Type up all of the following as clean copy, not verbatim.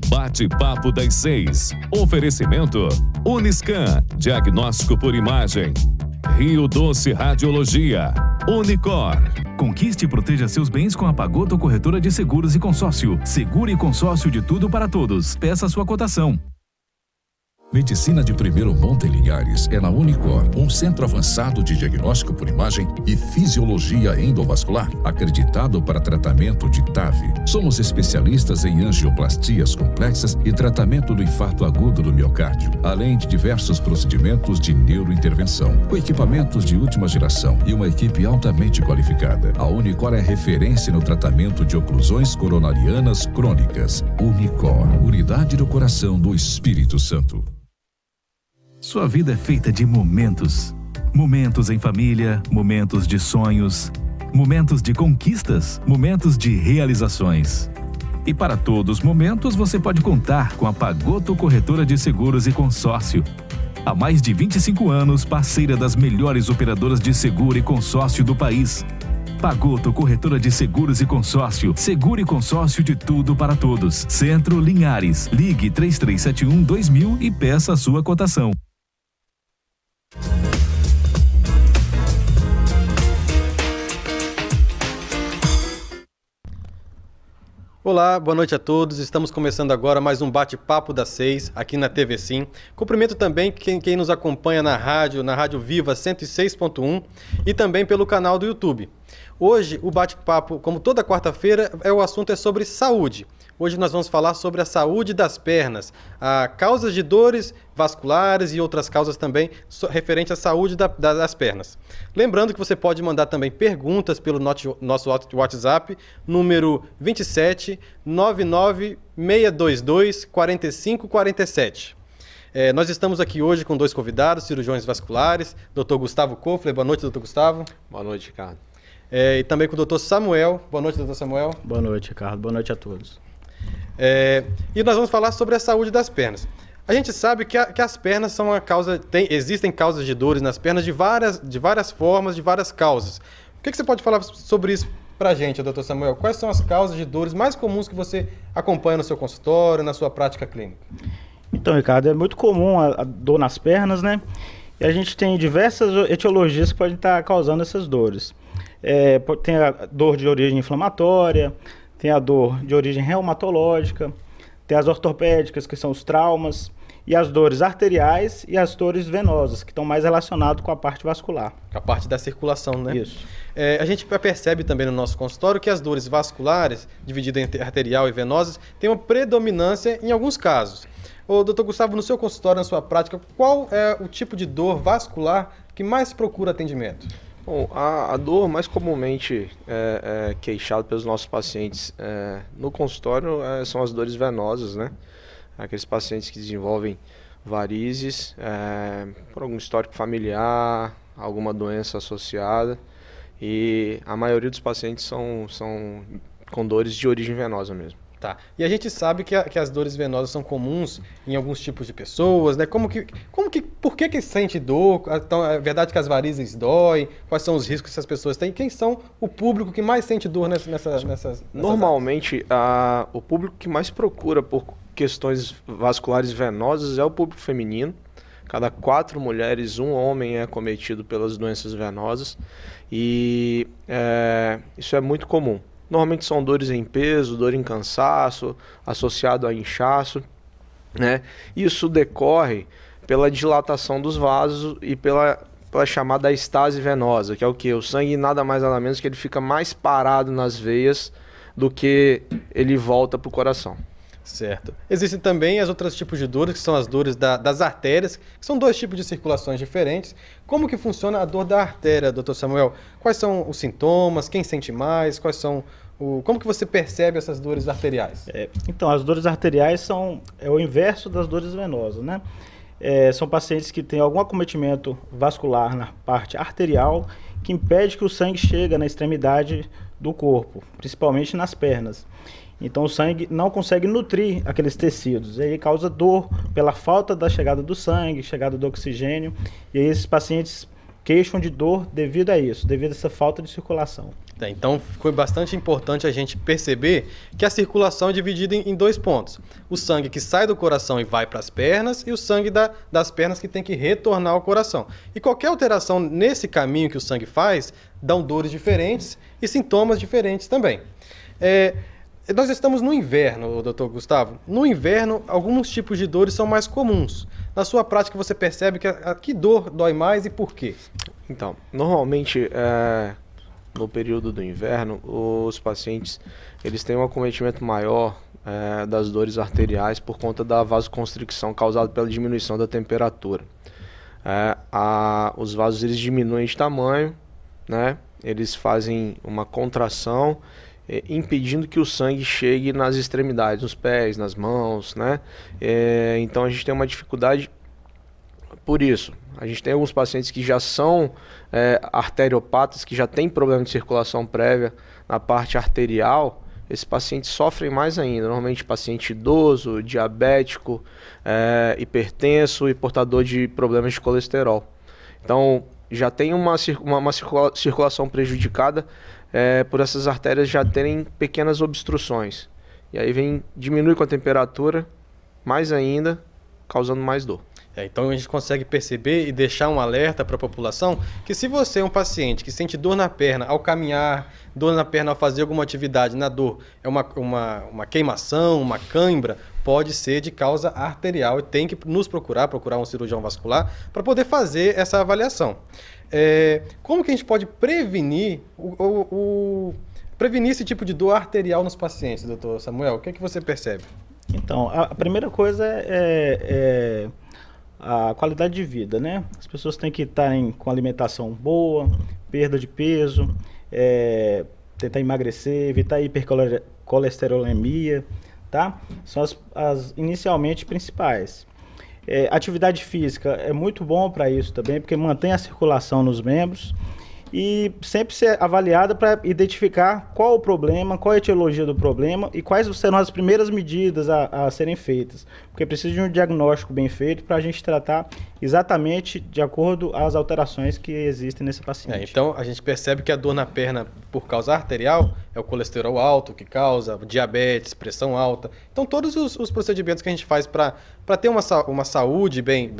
Bate-papo das 6. Oferecimento Uniscan, diagnóstico por imagem. Rio Doce Radiologia. Unicor. Conquiste e proteja seus bens com a Pagoto Corretora de Seguros e Consórcio. Seguro e consórcio de tudo para todos. Peça sua cotação. Medicina de primeiro monte em Linhares é na Unicor, um centro avançado de diagnóstico por imagem e fisiologia endovascular, acreditado para tratamento de TAV. Somos especialistas em angioplastias complexas e tratamento do infarto agudo do miocárdio, além de diversos procedimentos de neurointervenção, com equipamentos de última geração e uma equipe altamente qualificada. A Unicor é referência no tratamento de oclusões coronarianas crônicas. Unicor, unidade do coração do Espírito Santo. Sua vida é feita de momentos. Momentos em família, momentos de sonhos, momentos de conquistas, momentos de realizações. E para todos os momentos você pode contar com a Pagoto Corretora de Seguros e Consórcio. Há mais de 25 anos, parceira das melhores operadoras de seguro e consórcio do país. Pagoto Corretora de Seguros e Consórcio. Seguro e consórcio de tudo para todos. Centro Linhares. Ligue 3371-2000 e peça a sua cotação. Olá, boa noite a todos. Estamos começando agora mais um bate-papo das 6 aqui na TV Sim. Cumprimento também quem nos acompanha na Rádio Viva 106.1 e também pelo canal do YouTube. Hoje o bate-papo, como toda quarta-feira, o assunto é sobre saúde. Hoje nós vamos falar sobre a saúde das pernas, causas de dores vasculares e outras causas também referentes à saúde das pernas. Lembrando que você pode mandar também perguntas pelo nosso WhatsApp, número 27 99 622 4547. Nós estamos aqui hoje com dois convidados, cirurgiões vasculares, Dr. Gustavo Kofler. Boa noite, Dr. Gustavo. Boa noite, Ricardo. E também com o Dr. Samuel. Boa noite, Dr. Samuel. Boa noite, Ricardo. Boa noite a todos. E nós vamos falar sobre a saúde das pernas. A gente sabe que as pernas são uma causa, existem causas de dores nas pernas de várias formas, de várias causas. O que você pode falar sobre isso pra gente, Dr. Samuel? Quais são as causas de dores mais comuns que você acompanha no seu consultório, na sua prática clínica? Então, Ricardo, é muito comum a dor nas pernas, né? E a gente tem diversas etiologias que podem estar causando essas dores. Tem a dor de origem inflamatória, tem a dor de origem reumatológica, tem as ortopédicas, que são os traumas, e as dores arteriais e as dores venosas, que estão mais relacionadas com a parte vascular. A parte da circulação, né? Isso. A gente percebe também no nosso consultório que as dores vasculares, divididas entre arterial e venosas, têm uma predominância em alguns casos. Ô, doutor Gustavo, no seu consultório, na sua prática, qual é o tipo de dor vascular que mais procura atendimento? Bom, a dor mais comumente queixada pelos nossos pacientes no consultório são as dores venosas, né? Aqueles pacientes que desenvolvem varizes, por algum histórico familiar, alguma doença associada. E a maioria dos pacientes são com dores de origem venosa mesmo. Tá. E a gente sabe que as dores venosas são comuns em alguns tipos de pessoas, né? Por que sente dor? Então, é verdade que as varizes doem? Quais são os riscos que essas pessoas têm? Quem são o público que mais sente dor nessas Normalmente, o público que mais procura por questões vasculares venosas é o público feminino. Cada 4 mulheres, 1 homem é acometido pelas doenças venosas. E isso é muito comum. Normalmente são dores em peso, dor em cansaço, associado a inchaço, né? Isso decorre pela dilatação dos vasos e pela chamada estase venosa, que é o quê? O sangue nada mais nada menos que ele fica mais parado nas veias do que ele volta para o coração. Certo. Existem também as outros tipos de dores, que são as dores das artérias, que são 2 tipos de circulações diferentes. Como que funciona a dor da artéria, doutor Samuel? Quais são os sintomas? Quem sente mais? Como que você percebe essas dores arteriais? Então, as dores arteriais são o inverso das dores venosas, né? São pacientes que têm algum acometimento vascular na parte arterial que impede que o sangue chegue na extremidade do corpo, principalmente nas pernas. Então o sangue não consegue nutrir aqueles tecidos, e aí causa dor pela falta da chegada do sangue, chegada do oxigênio, e aí esses pacientes queixam de dor devido a isso, devido a essa falta de circulação. Então, foi bastante importante a gente perceber que a circulação é dividida em 2 pontos. O sangue que sai do coração e vai para as pernas e o sangue das pernas que tem que retornar ao coração. E qualquer alteração nesse caminho que o sangue faz, dão dores diferentes e sintomas diferentes também. Nós estamos no inverno, doutor Gustavo. No inverno, alguns tipos de dores são mais comuns. Na sua prática, você percebe que dor dói mais e por quê? Então, normalmente, no período do inverno, os pacientes eles têm um acometimento maior das dores arteriais por conta da vasoconstricção causada pela diminuição da temperatura. Os vasos eles diminuem de tamanho, né? Eles fazem uma contração, impedindo que o sangue chegue nas extremidades, nos pés, nas mãos, né? Então a gente tem uma dificuldade por isso. A gente tem alguns pacientes que já são arteriopatas, que já têm problema de circulação prévia na parte arterial. Esses pacientes sofrem mais ainda, normalmente paciente idoso, diabético, hipertenso e portador de problemas de colesterol. Então já tem uma circulação prejudicada por essas artérias já terem pequenas obstruções. E aí diminui com a temperatura, mais ainda, causando mais dor. Então a gente consegue perceber e deixar um alerta para a população que se você é um paciente que sente dor na perna ao caminhar, dor na perna ao fazer alguma atividade, na dor é uma queimação, uma cãibra, pode ser de causa arterial e tem que nos procurar um cirurgião vascular para poder fazer essa avaliação. Como que a gente pode prevenir prevenir esse tipo de dor arterial nos pacientes, doutor Samuel? O que é que você percebe? Então, a primeira coisa é a qualidade de vida, né? As pessoas têm que estar com alimentação boa, perda de peso, tentar emagrecer, evitar hipercolesterolemia, tá? São as inicialmente principais. Atividade física é muito bom para isso também, porque mantém a circulação nos membros e sempre ser avaliada para identificar qual o problema, qual a etiologia do problema e quais serão as primeiras medidas a serem feitas. Porque precisa de um diagnóstico bem feito para a gente tratar exatamente de acordo às alterações que existem nesse paciente. Então, a gente percebe que a dor na perna por causa arterial é o colesterol alto que causa, diabetes, pressão alta. Então, todos os procedimentos que a gente faz para ter uma saúde bem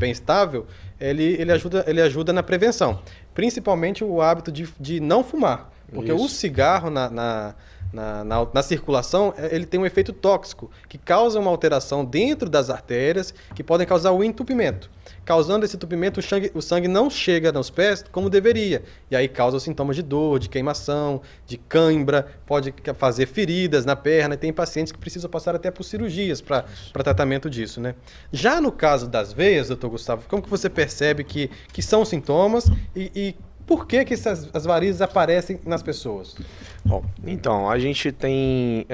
estável, ele ajuda na prevenção. Principalmente o hábito de não fumar. Porque o cigarro na circulação, ele tem um efeito tóxico, que causa uma alteração dentro das artérias, que podem causar o entupimento. Causando esse entupimento, o sangue não chega nos pés como deveria. E aí causa os sintomas de dor, de queimação, de cãibra, pode fazer feridas na perna. E tem pacientes que precisam passar até por cirurgias para tratamento disso, né? Já no caso das veias, doutor Gustavo, como que você percebe que são sintomas e por que as varizes aparecem nas pessoas? Bom, então, a gente tem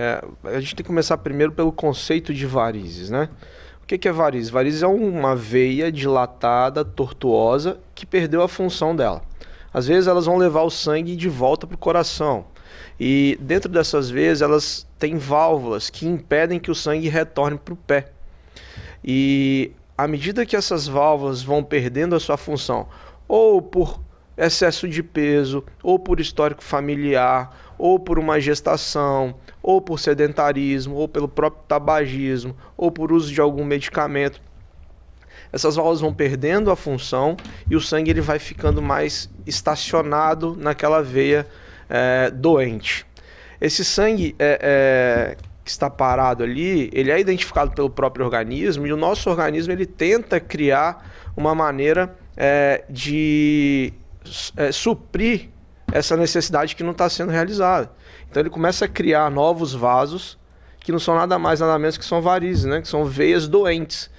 que começar primeiro pelo conceito de varizes, né? O que é varizes? Varizes é uma veia dilatada, tortuosa, que perdeu a função dela. Às vezes elas vão levar o sangue de volta para o coração. E dentro dessas veias elas têm válvulas que impedem que o sangue retorne para o pé. E à medida que essas válvulas vão perdendo a sua função, ou por excesso de peso, ou por histórico familiar, ou por uma gestação, ou por sedentarismo, ou pelo próprio tabagismo, ou por uso de algum medicamento, essas válvulas vão perdendo a função e o sangue ele vai ficando mais estacionado naquela veia doente. Esse sangue que está parado ali, ele é identificado pelo próprio organismo e o nosso organismo ele tenta criar uma maneira de suprir essa necessidade que não está sendo realizada. Então ele começa a criar novos vasos que não são nada mais nada menos que são varizes, né? Que são veias doentes.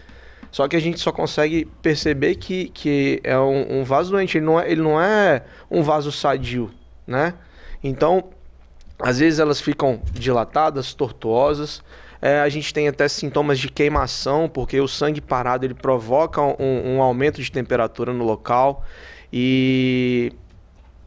Só que a gente só consegue perceber que é um vaso doente, ele não é um vaso sadio, né? Então, às vezes elas ficam dilatadas, tortuosas. A gente tem até sintomas de queimação, porque o sangue parado ele provoca um aumento de temperatura no local. E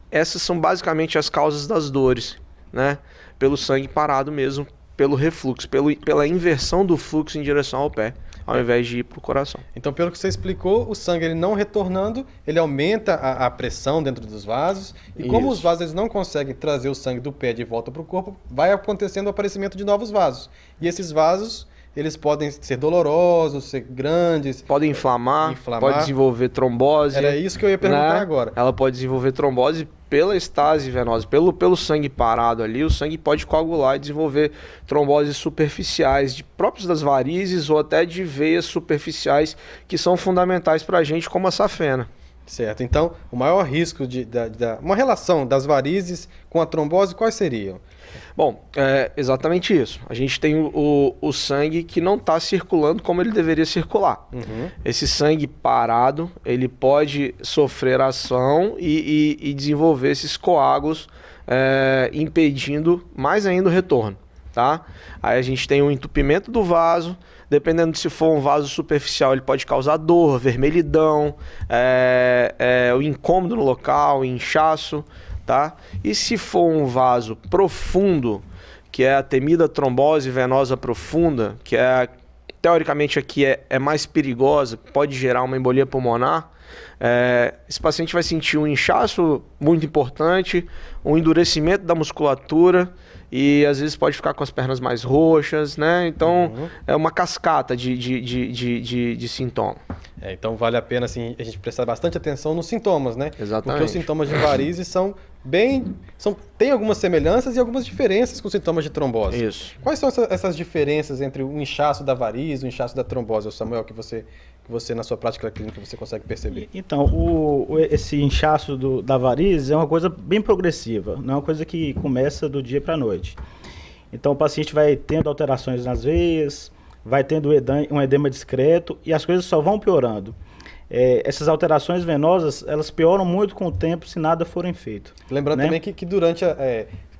essas são basicamente as causas das dores, né? Pelo sangue parado mesmo, pelo refluxo, pela inversão do fluxo em direção ao pé, ao invés de ir para o coração. Então, pelo que você explicou, o sangue ele não retornando, ele aumenta a pressão dentro dos vasos. E como os vasos eles não conseguem trazer o sangue do pé de volta para o corpo, vai acontecendo o aparecimento de novos vasos. E esses vasos, eles podem ser dolorosos, ser grandes. Podem inflamar, pode desenvolver trombose. Era isso que eu ia perguntar agora. Ela pode desenvolver trombose pela estase venosa, pelo sangue parado ali, o sangue pode coagular e desenvolver tromboses superficiais, próprios das varizes ou até de veias superficiais, que são fundamentais para a gente, como a safena. Certo. Então, o maior risco uma relação das varizes com a trombose, quais seriam? Bom, é exatamente isso. A gente tem o sangue que não está circulando como ele deveria circular. Esse sangue parado, ele pode sofrer ação e desenvolver esses coágulos, impedindo mais ainda o retorno, tá? Aí a gente tem um entupimento do vaso. Dependendo de se for um vaso superficial, ele pode causar dor, vermelhidão, o incômodo no local, inchaço, tá? E se for um vaso profundo, que é a temida trombose venosa profunda, que teoricamente aqui é mais perigosa, pode gerar uma embolia pulmonar, esse paciente vai sentir um inchaço muito importante, um endurecimento da musculatura, e às vezes pode ficar com as pernas mais roxas, né? Então é uma cascata de sintoma. Então vale a pena assim, a gente prestar bastante atenção nos sintomas, né? Exatamente. Porque os sintomas de varizes tem algumas semelhanças e algumas diferenças com os sintomas de trombose. Isso. Quais são essas diferenças entre o inchaço da varize e o inchaço da trombose, Samuel, que você na sua prática clínica você consegue perceber? Então, esse inchaço da varize é uma coisa bem progressiva, não é uma coisa que começa do dia para a noite. Então o paciente vai tendo alterações nas veias, vai tendo um edema discreto e as coisas só vão piorando. Essas alterações venosas, elas pioram muito com o tempo se nada forem feito. Lembrando também que durante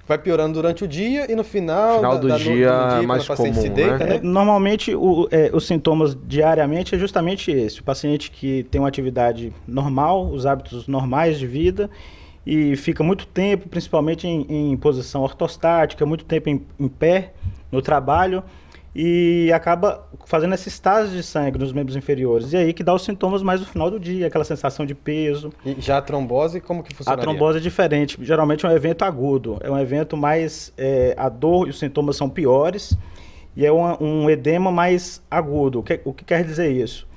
vai piorando durante o dia e no final do dia é mais comum, se deita, né? Normalmente, os sintomas diariamente é justamente esse. O paciente que tem uma atividade normal, os hábitos normais de vida, e fica muito tempo, principalmente em posição ortostática, muito tempo em pé, no trabalho, e acaba fazendo essa estase de sangue nos membros inferiores. E aí que dá os sintomas mais no final do dia, aquela sensação de peso. E já a trombose, como que funcionaria? A trombose é diferente. Geralmente é um evento agudo. É um evento mais... a dor e os sintomas são piores. E é um edema mais agudo. O que quer dizer isso?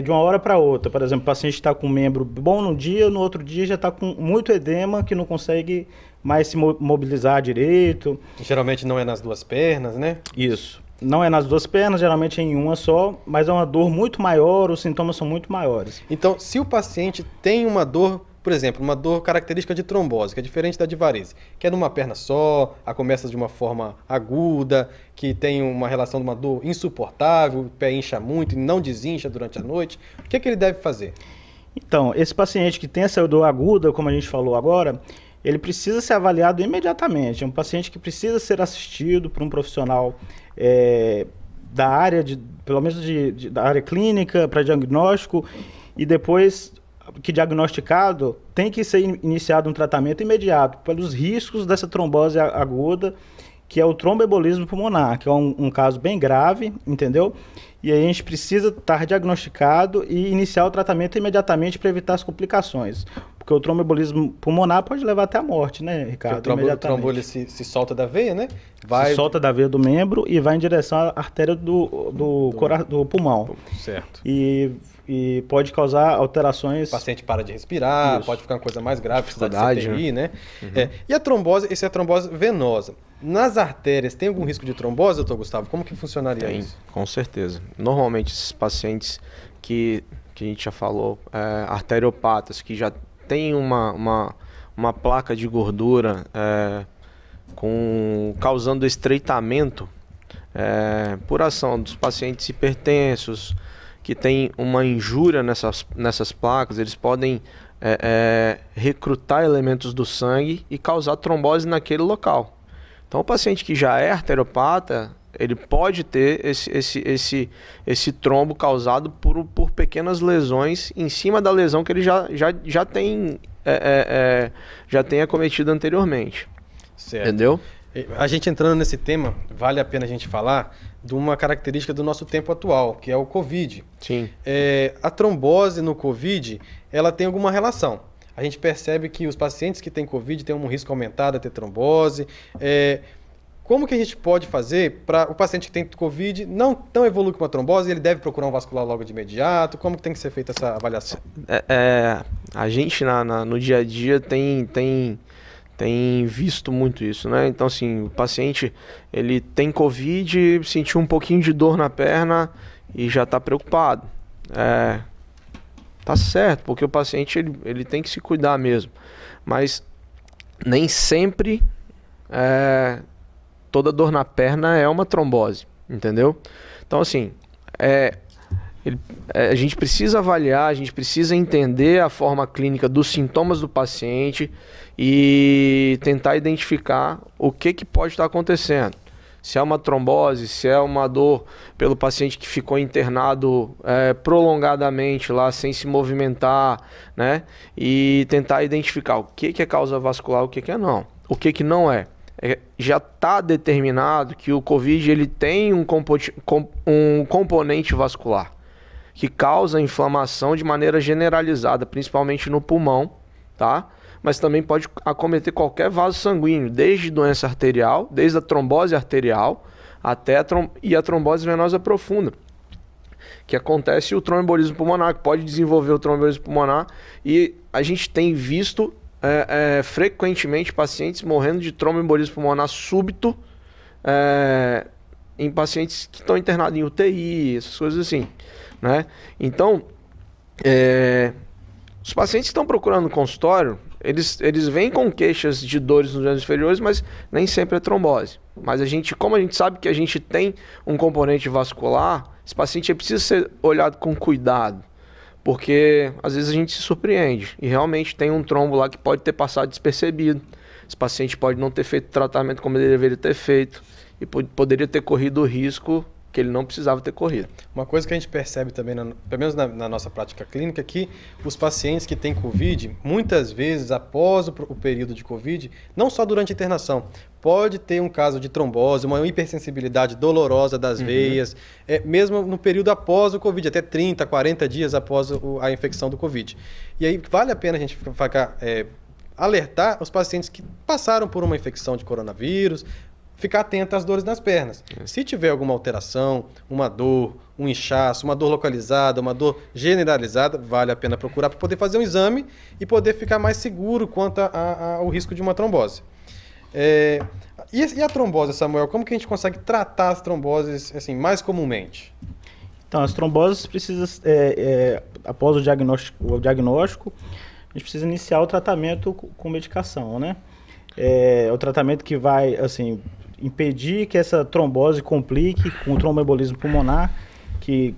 De uma hora para outra. Por exemplo, o paciente está com um membro bom no dia, no outro dia já está com muito edema que não consegue mais se mobilizar direito. Geralmente não é nas duas pernas, né? Isso. Não é nas duas pernas, geralmente é em uma só, mas é uma dor muito maior, os sintomas são muito maiores. Então, se o paciente tem uma dor, por exemplo, uma dor característica de trombose, que é diferente da de varize, que é numa perna só, começa de uma forma aguda, que tem uma relação de uma dor insuportável, o pé incha muito e não desincha durante a noite, o que ele deve fazer? Então, esse paciente que tem essa dor aguda, como a gente falou agora, ele precisa ser avaliado imediatamente. É um paciente que precisa ser assistido por um profissional da área, pelo menos da área clínica, para diagnóstico, e depois que diagnosticado, tem que ser iniciado um tratamento imediato pelos riscos dessa trombose aguda, que é o tromboembolismo pulmonar, que é um caso bem grave, entendeu? E aí a gente precisa estar diagnosticado e iniciar o tratamento imediatamente para evitar as complicações. Porque o tromboembolismo pulmonar pode levar até a morte, né, Ricardo? O trombo ele se solta da veia, né? Se solta da veia do membro e vai em direção à artéria do pulmão. Certo. E pode causar alterações... O paciente para de respirar, pode ficar uma coisa mais grave, precisa de CTI, né? E a trombose, essa é a trombose venosa. Nas artérias, tem algum risco de trombose, doutor Gustavo? Como que funcionaria isso? Com certeza. Normalmente, esses pacientes que a gente já falou, arteriopatas, que já tem uma placa de gordura causando estreitamento por ação dos pacientes hipertensos, que tem uma injúria nessas placas, eles podem recrutar elementos do sangue e causar trombose naquele local. Então, o paciente que já é arteriopata, ele pode ter esse trombo causado por pequenas lesões em cima da lesão que ele já tem acometido anteriormente. Certo. Entendeu? A gente entrando nesse tema, vale a pena a gente falar de uma característica do nosso tempo atual, que é o Covid. Sim. A trombose no Covid, ela tem alguma relação. A gente percebe que os pacientes que têm Covid têm um risco aumentado a ter trombose. Como que a gente pode fazer para o paciente que tem Covid não evoluir com uma trombose, ele deve procurar um vascular logo de imediato? Como que tem que ser feita essa avaliação? A gente no dia a dia tem visto muito isso, né? Então, assim, o paciente, ele tem Covid, sentiu um pouquinho de dor na perna e já está preocupado. Tá certo, porque o paciente, ele tem que se cuidar mesmo. Mas nem sempre toda dor na perna é uma trombose, entendeu? Então, assim, a gente precisa avaliar, a gente precisa entender a forma clínica dos sintomas do paciente e tentar identificar o que pode estar acontecendo. Se é uma trombose, se é uma dor pelo paciente que ficou internado prolongadamente lá, sem se movimentar, né? E tentar identificar o que é causa vascular, o que não. O que não é. Já está determinado que o Covid ele tem um componente vascular que causa inflamação de maneira generalizada, principalmente no pulmão, tá? Mas também pode acometer qualquer vaso sanguíneo, desde doença arterial, desde a trombose arterial até a trombose venosa profunda, que acontece o tromboembolismo pulmonar, que pode desenvolver o tromboembolismo pulmonar, e a gente tem visto frequentemente pacientes morrendo de tromboembolismo pulmonar súbito em pacientes que estão internados em UTI, essas coisas assim, né? Então, os pacientes que estão procurando no consultório, eles vêm com queixas de dores nos membros inferiores, mas nem sempre é trombose. Mas como a gente sabe que a gente tem um componente vascular, esse paciente precisa ser olhado com cuidado, porque às vezes a gente se surpreende e realmente tem um trombo lá que pode ter passado despercebido. Esse paciente pode não ter feito o tratamento como ele deveria ter feito e poderia ter corrido o risco que ele não precisava ter corrido. Uma coisa que a gente percebe também, pelo menos na nossa prática clínica, é que os pacientes que têm Covid, muitas vezes após o período de Covid, não só durante a internação, pode ter um caso de trombose, uma hipersensibilidade dolorosa das veias, mesmo no período após o Covid, até 30, 40 dias após a infecção do Covid. E aí vale a pena a gente alertar os pacientes que passaram por uma infecção de coronavírus, ficar atento às dores nas pernas. Se tiver alguma alteração, uma dor, um inchaço, uma dor localizada, uma dor generalizada, vale a pena procurar para poder fazer um exame e poder ficar mais seguro quanto ao risco de uma trombose. E a trombose, Samuel, como que a gente consegue tratar as tromboses assim, mais comumente? Então, as tromboses precisam, após o diagnóstico, a gente precisa iniciar o tratamento com medicação, né? O tratamento que vai, assim, impedir que essa trombose complique com o tromboembolismo pulmonar, que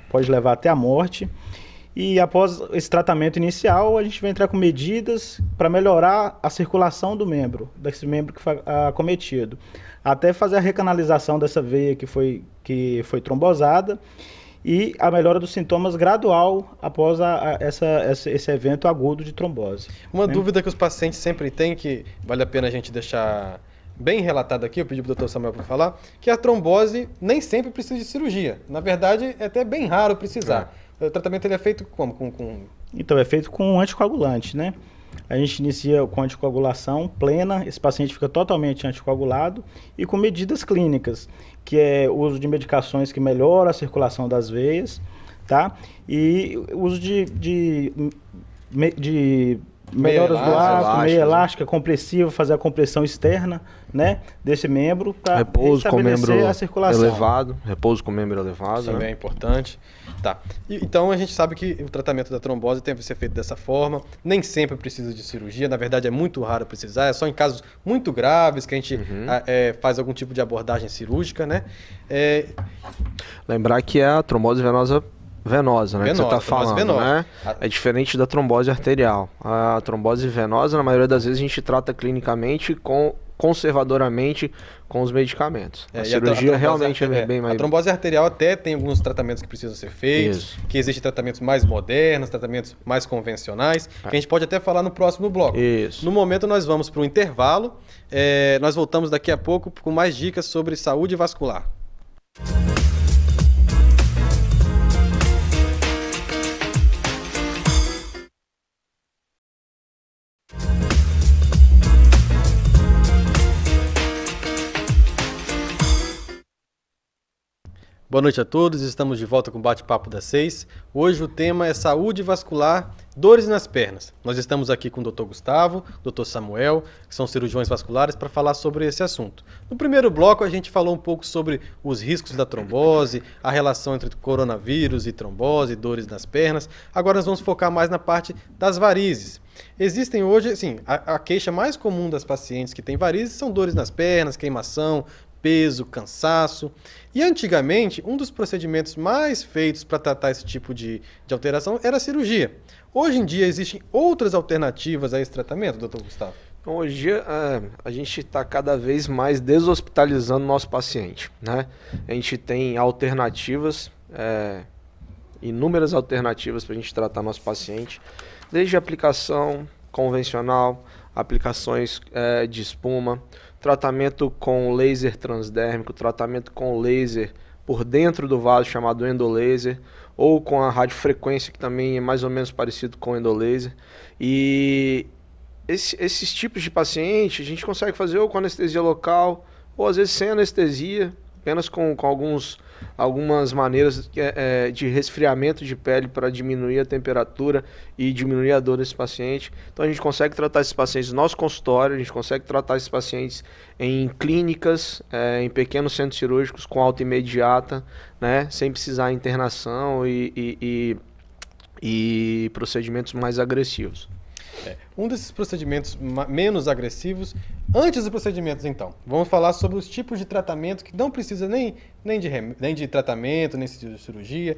pode levar até a morte. E após esse tratamento inicial, a gente vai entrar com medidas para melhorar a circulação desse membro que foi acometido, até fazer a recanalização dessa veia que foi trombosada e a melhora dos sintomas gradual após esse evento agudo de trombose. Uma dúvida que os pacientes sempre têm, que vale a pena a gente deixar bem relatado aqui, eu pedi para o Dr. Samuel para falar, que a trombose nem sempre precisa de cirurgia. Na verdade, é até bem raro precisar. O tratamento ele é feito como? Então, é feito com anticoagulante, né? A gente inicia com anticoagulação plena, esse paciente fica totalmente anticoagulado e com medidas clínicas, que é o uso de medicações que melhoram a circulação das veias, tá? E o uso de melhoras do arco, meia elástica, compressiva, fazer a compressão externa, né, desse membro para repouso com membro a circulação. Elevado, repouso com membro elevado. Também é importante. Tá. Então a gente sabe que o tratamento da trombose tem que ser feito dessa forma. Nem sempre precisa de cirurgia. Na verdade é muito raro precisar. É só em casos muito graves que a gente faz algum tipo de abordagem cirúrgica, né? Lembrar que é a trombose venosa, né? Que você está falando, né? É diferente da trombose arterial. A trombose venosa, na maioria das vezes, a gente trata clinicamente com conservadoramente com os medicamentos. A E cirurgia realmente é bem mais... A trombose arterial até tem alguns tratamentos que precisam ser feitos, Isso. que existem tratamentos mais modernos, tratamentos mais convencionais, que a gente pode até falar no próximo bloco. Isso. No momento nós vamos para o intervalo, nós voltamos daqui a pouco com mais dicas sobre saúde vascular. Boa noite a todos, estamos de volta com o Bate-Papo das 6. Hoje o tema é saúde vascular, dores nas pernas. Nós estamos aqui com o Dr. Gustavo, Dr. Samuel, que são cirurgiões vasculares, para falar sobre esse assunto. No primeiro bloco a gente falou um pouco sobre os riscos da trombose, a relação entre coronavírus e trombose, dores nas pernas. Agora nós vamos focar mais na parte das varizes. Existem hoje, assim, a queixa mais comum das pacientes que têm varizes são dores nas pernas, queimação, peso, cansaço. E antigamente, um dos procedimentos mais feitos para tratar esse tipo de alteração era a cirurgia. Hoje em dia, existem outras alternativas a esse tratamento, doutor Gustavo? Então, hoje em dia, a gente está cada vez mais deshospitalizando o nosso paciente, né? A gente tem alternativas, inúmeras alternativas para a gente tratar nosso paciente, desde aplicação convencional, aplicações de espuma, tratamento com laser transdérmico, tratamento com laser por dentro do vaso chamado endolaser, ou com a radiofrequência, que também é mais ou menos parecido com o endolaser. E esses tipos de paciente a gente consegue fazer ou com anestesia local, ou às vezes sem anestesia, apenas com algumas maneiras de resfriamento de pele para diminuir a temperatura e diminuir a dor desse paciente. Então a gente consegue tratar esses pacientes no nosso consultório, a gente consegue tratar esses pacientes em clínicas, em pequenos centros cirúrgicos com alta imediata, né, sem precisar de internação e procedimentos mais agressivos. Um desses procedimentos menos agressivos, antes dos procedimentos então, vamos falar sobre os tipos de tratamento que não precisa nem de tratamento, nem de cirurgia.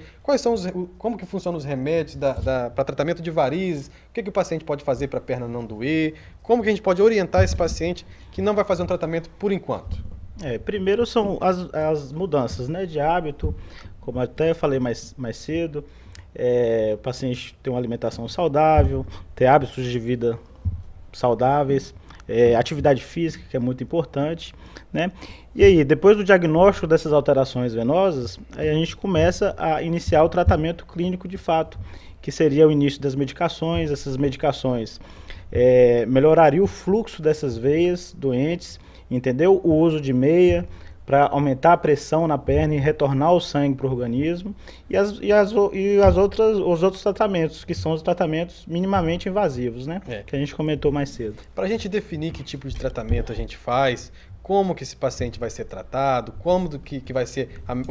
Como que funcionam os remédios para tratamento de varizes, o que o paciente pode fazer para a perna não doer, como que a gente pode orientar esse paciente que não vai fazer um tratamento por enquanto? Primeiro são as mudanças, né, de hábito, como até eu falei mais cedo. O paciente ter uma alimentação saudável, ter hábitos de vida saudáveis, atividade física, que é muito importante, né? E aí, depois do diagnóstico dessas alterações venosas, aí a gente começa a iniciar o tratamento clínico de fato, que seria o início das medicações. Essas medicações melhorariam o fluxo dessas veias doentes, entendeu? O uso de meia, para aumentar a pressão na perna e retornar o sangue para o organismo, os outros tratamentos, que são os tratamentos minimamente invasivos, né? Que a gente comentou mais cedo. Para a gente definir que tipo de tratamento a gente faz, como que esse paciente vai ser tratado, como que vai ser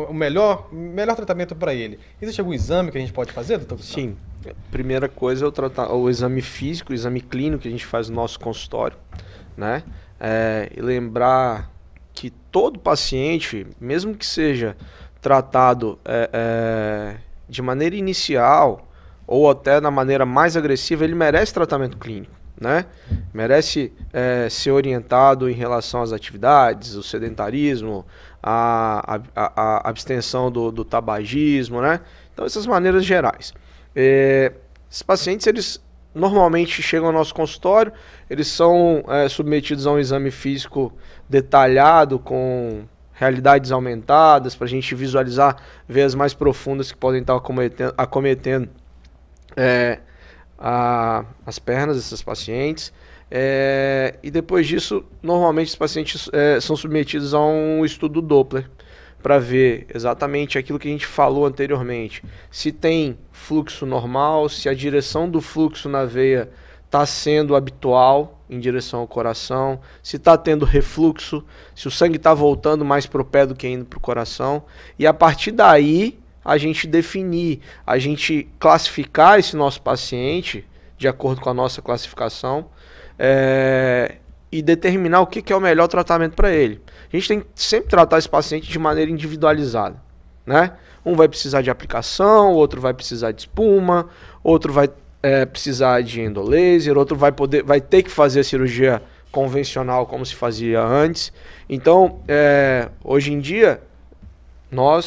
o melhor tratamento para ele, existe algum exame que a gente pode fazer, doutor Gustavo? Sim. Primeira coisa é o exame físico, o exame clínico que a gente faz no nosso consultório, né? E lembrar que todo paciente, mesmo que seja tratado de maneira inicial ou até na maneira mais agressiva, ele merece tratamento clínico, né? Merece ser orientado em relação às atividades, o sedentarismo, a abstenção do tabagismo, né? Então, essas maneiras gerais. Esses pacientes, eles normalmente chegam ao nosso consultório, eles são submetidos a um exame físico detalhado, com realidades aumentadas, para a gente visualizar veias mais profundas que podem estar acometendo as pernas desses pacientes. E depois disso, normalmente os pacientes são submetidos a um estudo Doppler, para ver exatamente aquilo que a gente falou anteriormente. Se tem fluxo normal, se a direção do fluxo na veia está sendo habitual em direção ao coração, se está tendo refluxo, se o sangue está voltando mais para o pé do que indo para o coração. E a partir daí, a gente definir, a gente classificar esse nosso paciente, de acordo com a nossa classificação, e determinar o que é o melhor tratamento para ele. A gente tem que sempre tratar esse paciente de maneira individualizada, né? Um vai precisar de aplicação, outro vai precisar de espuma, outro vai precisar de endolaser, outro vai ter que fazer a cirurgia convencional como se fazia antes. Então, hoje em dia,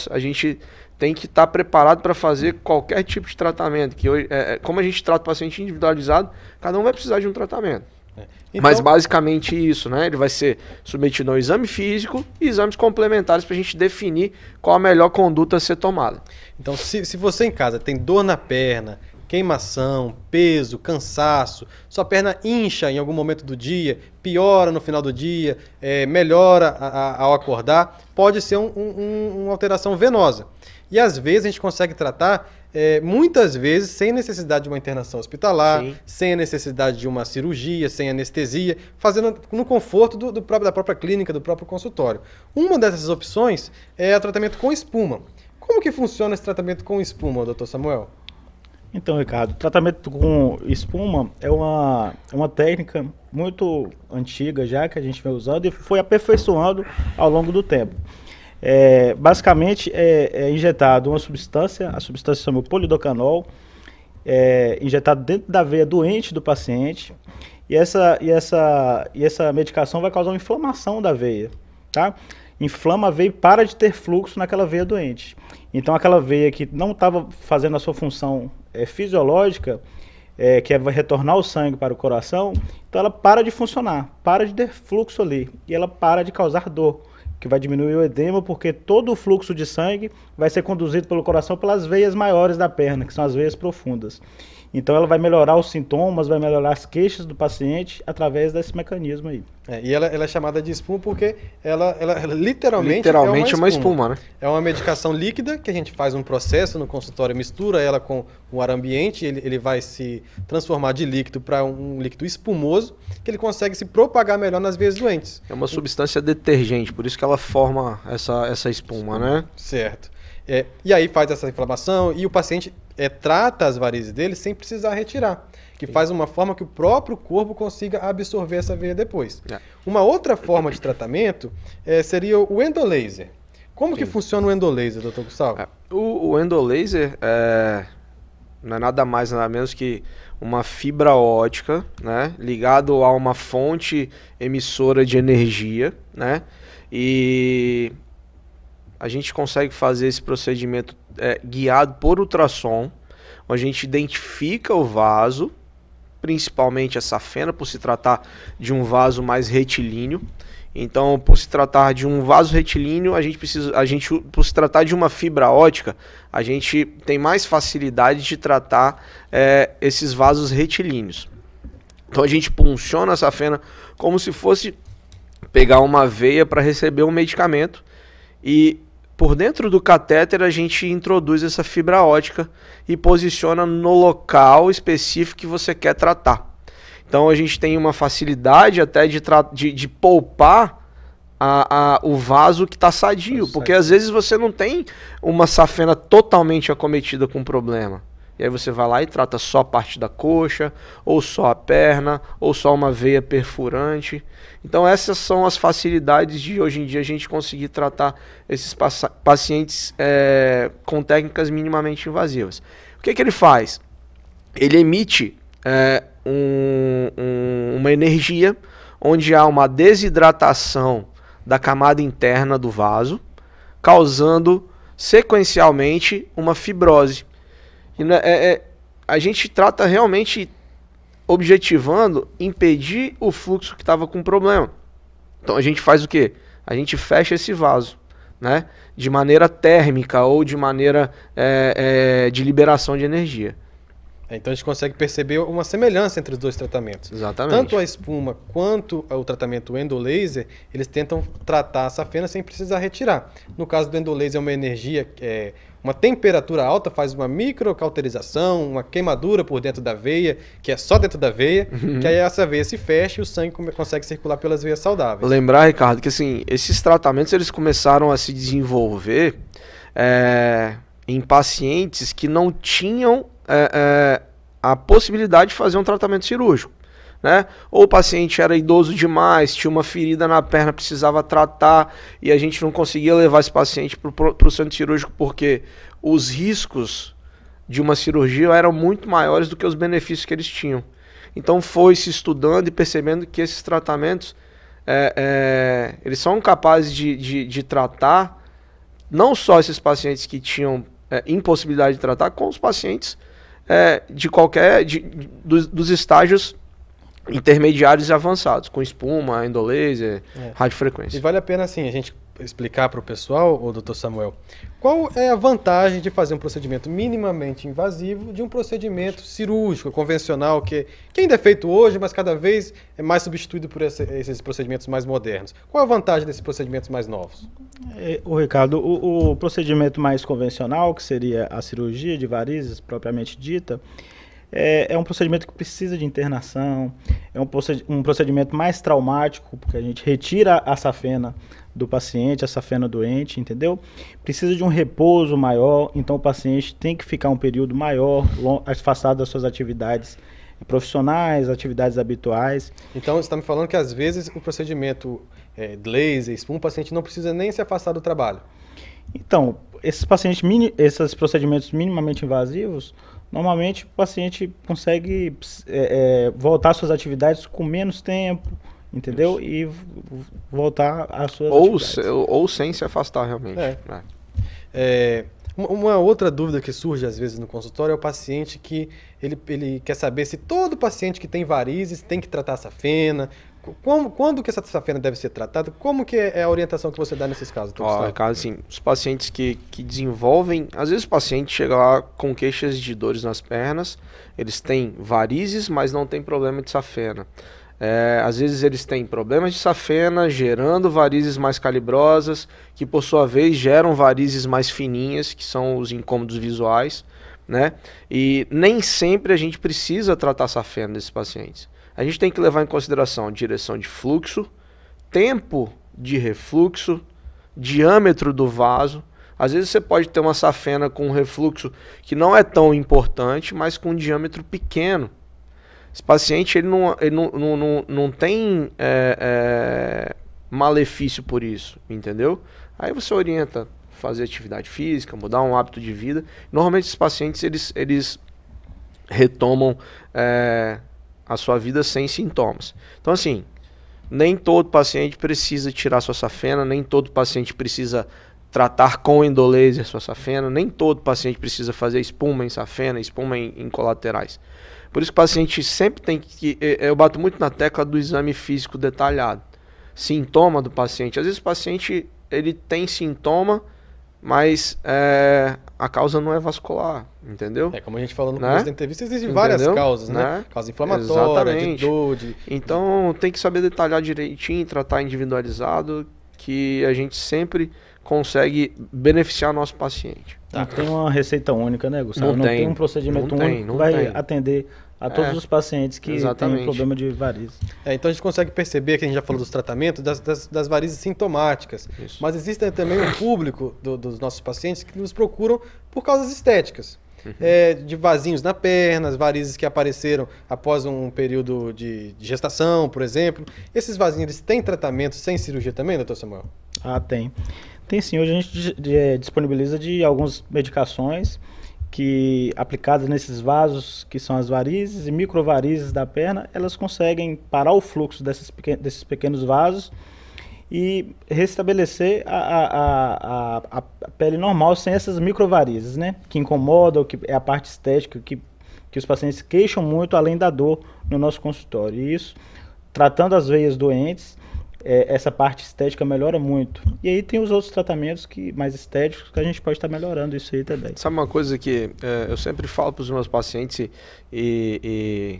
a gente tem que estar preparado para fazer qualquer tipo de tratamento. Que hoje, como a gente trata o paciente individualizado, cada um vai precisar de um tratamento. Então, mas basicamente isso, né? Ele vai ser submetido ao exame físico e exames complementares para a gente definir qual a melhor conduta a ser tomada. Então, se você em casa tem dor na perna, queimação, peso, cansaço, sua perna incha em algum momento do dia, piora no final do dia, melhora ao acordar, pode ser uma alteração venosa. E às vezes a gente consegue tratar, muitas vezes, sem necessidade de uma internação hospitalar, sim, sem a necessidade de uma cirurgia, sem anestesia, fazendo no conforto da própria clínica, do próprio consultório. Uma dessas opções é o tratamento com espuma. Como que funciona esse tratamento com espuma, doutor Samuel? Então, Ricardo, o tratamento com espuma é uma técnica muito antiga já, que a gente vem usando e foi aperfeiçoando ao longo do tempo. Basicamente é injetado uma substância, a substância se chama polidocanol, injetado dentro da veia doente do paciente, e essa medicação vai causar uma inflamação da veia, tá? Inflama a veia e para de ter fluxo naquela veia doente. Então aquela veia que não estava fazendo a sua função fisiológica, que vai retornar o sangue para o coração, então ela para de funcionar, para de ter fluxo ali, e ela para de causar dor, que vai diminuir o edema, porque todo o fluxo de sangue vai ser conduzido pelo coração pelas veias maiores da perna, que são as veias profundas. Então ela vai melhorar os sintomas, vai melhorar as queixas do paciente através desse mecanismo aí. E ela é chamada de espuma porque ela literalmente é uma espuma, né? É uma medicação líquida que a gente faz um processo no consultório, mistura ela com o ar ambiente, ele vai se transformar de líquido para um líquido espumoso, que ele consegue se propagar melhor nas veias doentes. É uma substância detergente, por isso que ela forma essa espuma, né? Certo. E aí faz essa inflamação e o paciente trata as varizes dele sem precisar retirar, que faz uma forma que o próprio corpo consiga absorver essa veia depois. Uma outra forma de tratamento seria o endolaser. Como que funciona o endolaser, doutor Gustavo? O endolaser não é nada mais nada menos que uma fibra ótica, né, ligado a uma fonte emissora de energia, né, e a gente consegue fazer esse procedimento guiado por ultrassom, onde a gente identifica o vaso, principalmente a safena, por se tratar de um vaso mais retilíneo. Então, por se tratar de um vaso retilíneo, por se tratar de uma fibra ótica, a gente tem mais facilidade de tratar esses vasos retilíneos. Então, a gente punciona a safena como se fosse pegar uma veia para receber um medicamento, e por dentro do catéter a gente introduz essa fibra ótica e posiciona no local específico que você quer tratar. Então a gente tem uma facilidade até de poupar o vaso que está sadio, porque às vezes você não tem uma safena totalmente acometida com problema. E aí você vai lá e trata só a parte da coxa, ou só a perna, ou só uma veia perfurante. Então essas são as facilidades de hoje em dia a gente conseguir tratar esses pacientes com técnicas minimamente invasivas. O que ele faz? Ele emite uma energia onde há uma desidratação da camada interna do vaso, causando sequencialmente uma fibrose. E a gente trata realmente objetivando impedir o fluxo que estava com problema. Então a gente faz o quê? A gente fecha esse vaso, né? De maneira térmica ou de maneira de liberação de energia. Então a gente consegue perceber uma semelhança entre os dois tratamentos. Exatamente. Tanto a espuma quanto o tratamento endolaser, eles tentam tratar a safena sem precisar retirar. No caso do endolaser é uma energia, uma temperatura alta, faz uma microcauterização, uma queimadura por dentro da veia, que é só dentro da veia, que aí essa veia se fecha e o sangue consegue circular pelas veias saudáveis. Lembrar, Ricardo, que assim, esses tratamentos eles começaram a se desenvolver em pacientes que não tinham a possibilidade de fazer um tratamento cirúrgico, né? Ou o paciente era idoso demais, tinha uma ferida na perna, precisava tratar e a gente não conseguia levar esse paciente para o centro cirúrgico porque os riscos de uma cirurgia eram muito maiores do que os benefícios que eles tinham. Então foi se estudando e percebendo que esses tratamentos, eles são capazes de tratar não só esses pacientes que tinham impossibilidade de tratar, com os pacientes dos estágios intermediários e avançados, com espuma, endolaser, radiofrequência. E vale a pena, assim, a gente explicar para o pessoal, o Dr. Samuel, qual é a vantagem de fazer um procedimento minimamente invasivo de um procedimento cirúrgico, convencional, que ainda é feito hoje, mas cada vez é mais substituído por esses procedimentos mais modernos. Qual a vantagem desses procedimentos mais novos? Ricardo, o procedimento mais convencional, que seria a cirurgia de varizes propriamente dita, é um procedimento que precisa de internação, é um procedimento mais traumático, porque a gente retira a safena do paciente, a safena doente, entendeu? Precisa de um repouso maior, então o paciente tem que ficar um período maior, afastado das suas atividades profissionais, atividades habituais. Então você está me falando que às vezes o procedimento de laser, espuma, o paciente não precisa nem se afastar do trabalho. Então, esses procedimentos minimamente invasivos, normalmente o paciente consegue voltar às suas atividades com menos tempo, entendeu? Isso. E voltar às suas atividades. Ou sem se afastar realmente. Uma outra dúvida que surge às vezes no consultório é o paciente que ele quer saber se todo paciente que tem varizes tem que tratar a safena. Quando que essa safena deve ser tratada? Como que é a orientação que você dá nesses casos? Assim, os pacientes que desenvolvem... Às vezes o paciente chega lá com queixas de dores nas pernas, eles têm varizes, mas não tem problema de safena. Às vezes eles têm problemas de safena, gerando varizes mais calibrosas, que por sua vez geram varizes mais fininhas, que são os incômodos visuais, né? E nem sempre a gente precisa tratar a safena desses pacientes. A gente tem que levar em consideração a direção de fluxo, tempo de refluxo, diâmetro do vaso. Às vezes você pode ter uma safena com um refluxo que não é tão importante, mas com um diâmetro pequeno. Esse paciente ele não tem malefício por isso, entendeu? Aí você orienta fazer atividade física, mudar um hábito de vida. Normalmente esses pacientes eles retomam a sua vida sem sintomas. Então assim, nem todo paciente precisa tirar sua safena, nem todo paciente precisa tratar com endolaser sua safena, nem todo paciente precisa fazer espuma em safena, espuma em colaterais. Por isso que o paciente sempre tem que... Eu bato muito na tecla do exame físico detalhado. Sintoma do paciente. Às vezes o paciente ele tem sintoma, mas a causa não é vascular, entendeu? Como a gente falou no começo da entrevista, existem várias causas, né? Causa inflamatória, de dor... Então tem que saber detalhar direitinho, tratar individualizado, que a gente sempre consegue beneficiar nosso paciente. Não tem uma receita única, né, Gustavo? Não tem um procedimento único que vai atender a todos os pacientes que têm problema de varizes. Então a gente consegue perceber que a gente já falou dos tratamentos, das varizes sintomáticas. Isso. Mas existe também um público dos nossos pacientes que nos procuram por causas estéticas. De vasinhos na perna, varizes que apareceram após um período de gestação, por exemplo. Esses vasinhos, eles têm tratamento sem cirurgia também, doutor Samuel? Tem. Tem sim. Hoje a gente disponibiliza de algumas medicações que, aplicadas nesses vasos, que são as varizes e microvarizes da perna, elas conseguem parar o fluxo desses pequenos vasos e restabelecer a pele normal sem essas microvarizes, né? Que incomodam, que é a parte estética que os pacientes queixam muito, além da dor no nosso consultório. E isso, tratando as veias doentes, essa parte estética melhora muito. E aí tem os outros tratamentos mais estéticos que a gente pode estar melhorando isso aí também. Sabe uma coisa que eu sempre falo para os meus pacientes e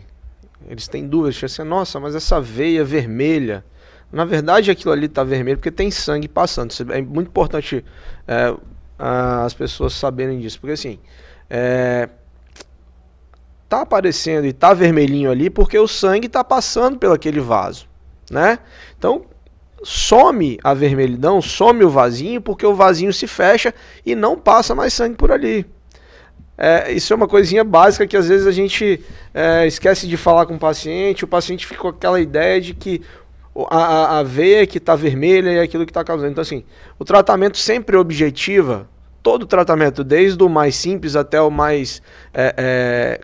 eles têm dúvidas, assim, nossa, mas essa veia vermelha, na verdade aquilo ali está vermelho porque tem sangue passando. É muito importante as pessoas saberem disso, porque assim, tá aparecendo e tá vermelhinho ali porque o sangue está passando pelo aquele vaso, né? Então some a vermelhidão, some o vasinho, porque o vasinho se fecha e não passa mais sangue por ali. Isso é uma coisinha básica que às vezes a gente esquece de falar com o paciente fica com aquela ideia de que a veia que está vermelha é aquilo que está causando. Então assim, o tratamento sempre objetiva todo o tratamento, desde o mais simples até o mais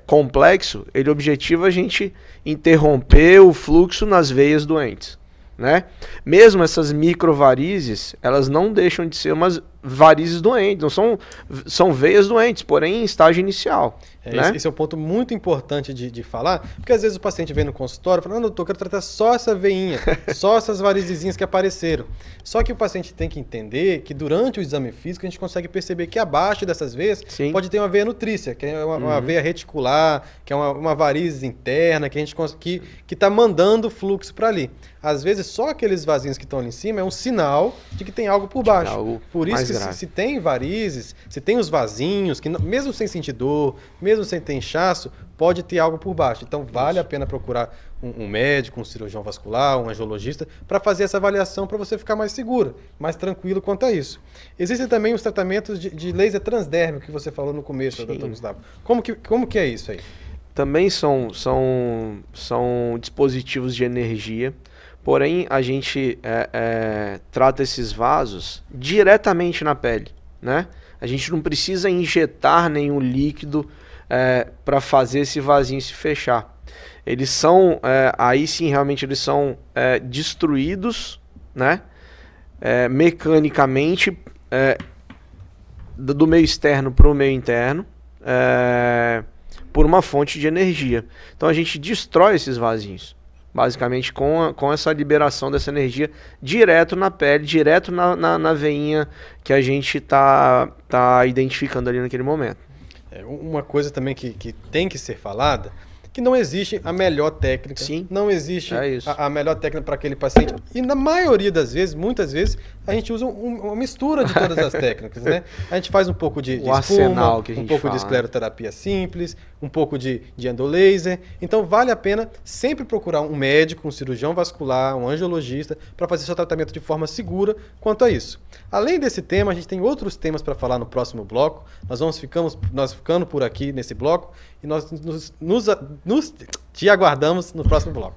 complexo, ele objetiva a gente interromper o fluxo nas veias doentes, né? Mesmo essas microvarizes, elas não deixam de ser umas varizes doentes, não são veias doentes, porém em estágio inicial. Né? Esse é um ponto muito importante de falar, porque às vezes o paciente vem no consultório e fala, não, doutor, eu quero tratar só essa veinha, só essas varizezinhas que apareceram. Só que o paciente tem que entender que durante o exame físico a gente consegue perceber que abaixo dessas veias pode ter uma veia nutrícia, que é uma veia reticular, que é uma variz interna, que a gente que está mandando fluxo para ali. Às vezes só aqueles vasinhos que estão ali em cima é um sinal de que tem algo por baixo. Por isso que se tem varizes, se tem os vasinhos, que mesmo sem sentir dor, mesmo sem ter inchaço, pode ter algo por baixo. Então vale a pena procurar um médico, um cirurgião vascular, um angiologista, para fazer essa avaliação para você ficar mais segura, mais tranquilo quanto a isso. Existem também os tratamentos de laser transdérmico que você falou no começo, doutor Gustavo. Como que é isso aí? Também são dispositivos de energia, porém a gente trata esses vasos diretamente na pele, né? A gente não precisa injetar nenhum líquido para fazer esse vasinho se fechar. Eles são, aí sim, realmente eles são destruídos, né? Mecanicamente, do meio externo para o meio interno, por uma fonte de energia. Então a gente destrói esses vasinhos, basicamente com essa liberação dessa energia direto na pele, direto na veinha que a gente tá identificando ali naquele momento. Uma coisa também que tem que ser falada, que não existe a melhor técnica, não existe a melhor técnica para aquele paciente. E na maioria das vezes, muitas vezes, a gente usa uma mistura de todas as técnicas, né? A gente faz um pouco de espuma, um pouco de escleroterapia simples, um pouco de endolaser. Então vale a pena sempre procurar um médico, um cirurgião vascular, um angiologista, para fazer seu tratamento de forma segura quanto a isso. Além desse tema, a gente tem outros temas para falar no próximo bloco. Nós ficando por aqui nesse bloco e nós te aguardamos no próximo bloco.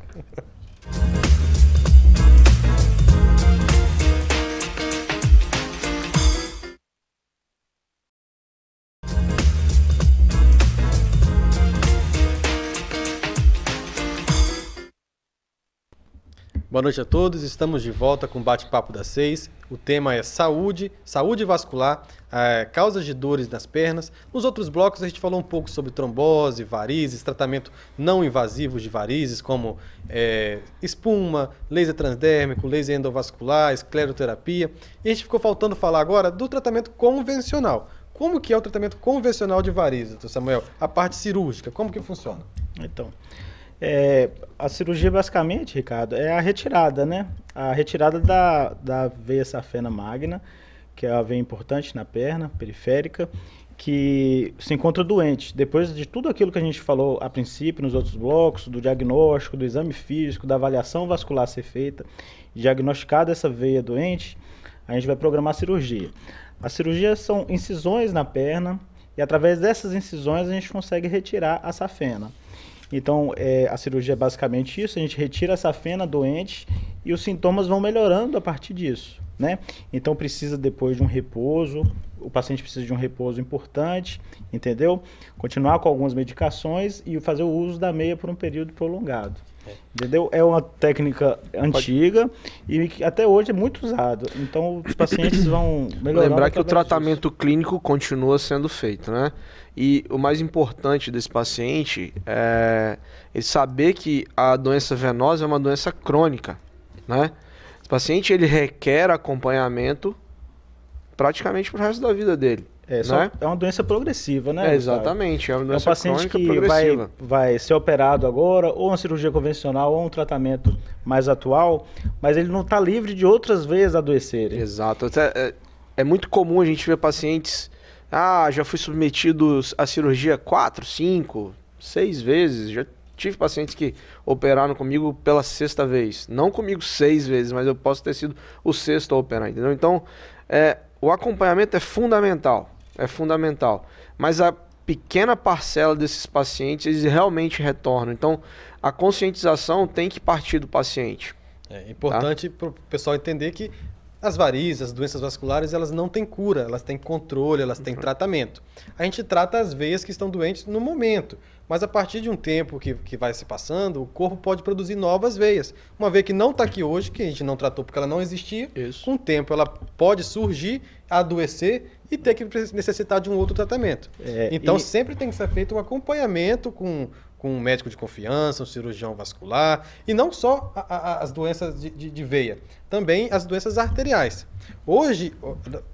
Boa noite a todos, estamos de volta com o Bate-Papo das 6. O tema é saúde vascular, causas de dores nas pernas. Nos outros blocos a gente falou um pouco sobre trombose, varizes, tratamento não invasivo de varizes, como espuma, laser transdérmico, laser endovascular, escleroterapia. E a gente ficou faltando falar agora do tratamento convencional. Como que é o tratamento convencional de varizes, doutor Samuel? A parte cirúrgica, como que funciona? Então, a cirurgia basicamente, Ricardo, é a retirada, né? A retirada da veia safena magna, que é a veia importante na perna periférica, que se encontra doente. Depois de tudo aquilo que a gente falou a princípio nos outros blocos, do diagnóstico, do exame físico, da avaliação vascular ser feita, diagnosticada essa veia doente, a gente vai programar a cirurgia. A cirurgia são incisões na perna e através dessas incisões a gente consegue retirar a safena. Então, a cirurgia é basicamente isso, a gente retira a safena doente e os sintomas vão melhorando a partir disso, né? Então, precisa depois de um repouso, o paciente precisa de um repouso importante, entendeu? Continuar com algumas medicações e fazer o uso da meia por um período prolongado. Entendeu? É uma técnica antiga e que até hoje é muito usado. Então os pacientes vão melhorar. Lembrar que o tratamento clínico continua sendo feito, né? E o mais importante desse paciente é ele saber que a doença venosa é uma doença crônica, né? Esse paciente ele requer acompanhamento praticamente pro resto da vida dele. É uma doença progressiva, né? Exatamente, é uma doença paciente crônica que progressiva. vai ser operado agora, ou uma cirurgia convencional, ou um tratamento mais atual, mas ele não está livre de outras veias adoecerem. Exato. É muito comum a gente ver pacientes, já fui submetido à cirurgia 4, 5, 6 vezes, já tive pacientes que operaram comigo pela 6ª vez. Não comigo 6 vezes, mas eu posso ter sido o 6º a operar, entendeu? Então, o acompanhamento é fundamental. Mas a pequena parcela desses pacientes, eles realmente retornam. Então, a conscientização tem que partir do paciente. É importante para o pessoal entender que As varizes, as doenças vasculares, elas não têm cura, elas têm controle, elas têm tratamento. A gente trata as veias que estão doentes no momento, mas a partir de um tempo que vai se passando, o corpo pode produzir novas veias. Uma veia que não está aqui hoje, que a gente não tratou porque ela não existia, com o tempo ela pode surgir, adoecer e ter que necessitar de um outro tratamento. Então sempre tem que ser feito um acompanhamento com um médico de confiança, um cirurgião vascular, e não só as doenças de veia, também as doenças arteriais. Hoje,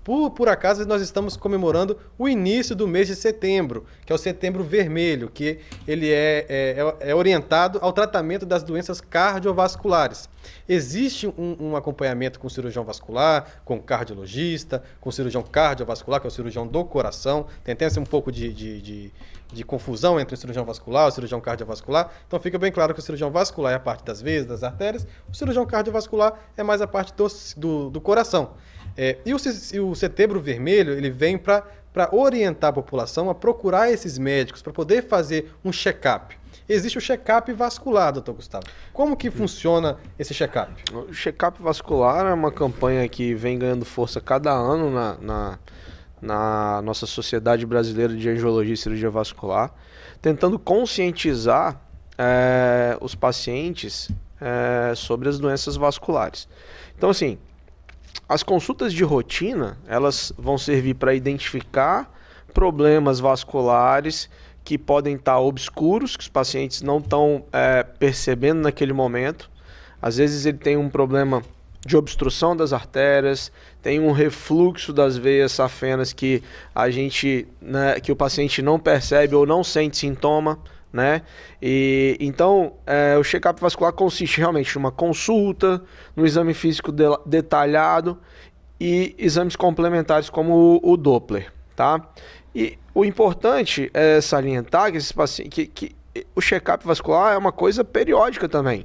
por acaso, nós estamos comemorando o início do mês de setembro, que é o Setembro Vermelho, que ele é orientado ao tratamento das doenças cardiovasculares. Existe um acompanhamento com o cirurgião vascular, com o cardiologista, com o cirurgião cardiovascular, que é o cirurgião do coração. Tem até um pouco de confusão entre o cirurgião vascular e o cirurgião cardiovascular. Então fica bem claro que o cirurgião vascular é a parte das veias, das artérias, o cirurgião cardiovascular é mais a parte do coração. E o Setembro Vermelho, ele vem para orientar a população a procurar esses médicos, para poder fazer um check-up. Existe o check-up vascular, doutor Gustavo. Como que funciona esse check-up? O check-up vascular é uma campanha que vem ganhando força cada ano na nossa Sociedade Brasileira de Angiologia e Cirurgia Vascular, tentando conscientizar os pacientes sobre as doenças vasculares. Então, assim, as consultas de rotina, elas vão servir para identificar problemas vasculares que podem estar obscuros, que os pacientes não estão percebendo naquele momento. Às vezes ele tem um problema de obstrução das artérias, tem um refluxo das veias safenas que que o paciente não percebe ou não sente sintoma, né? E então o check-up vascular consiste realmente numa consulta, num exame físico detalhado e exames complementares como o Doppler, tá? E o importante é salientar que esses pacientes, que o check-up vascular é uma coisa periódica também.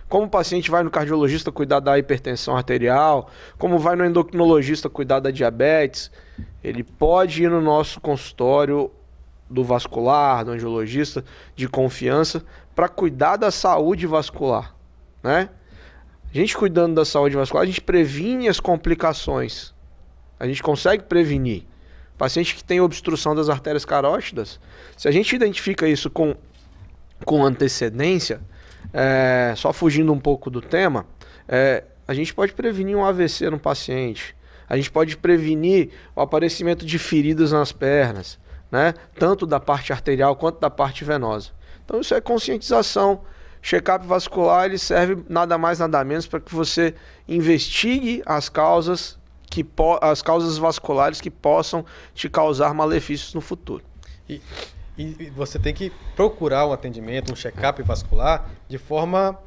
Como o paciente vai no cardiologista cuidar da hipertensão arterial, como vai no endocrinologista cuidar da diabetes, ele pode ir no nosso consultório do vascular, do angiologista de confiança, para cuidar da saúde vascular, né? A gente cuidando da saúde vascular, a gente previne as complicações. A gente consegue prevenir. Paciente que tem obstrução das artérias carótidas, se a gente identifica isso com antecedência, só fugindo um pouco do tema, a gente pode prevenir um AVC no paciente, a gente pode prevenir o aparecimento de feridas nas pernas, né? Tanto da parte arterial quanto da parte venosa. Então isso é conscientização. Check-up vascular ele serve nada mais nada menos para que você investigue as causas vasculares que possam te causar malefícios no futuro. E você tem que procurar um atendimento, um check-up vascular de forma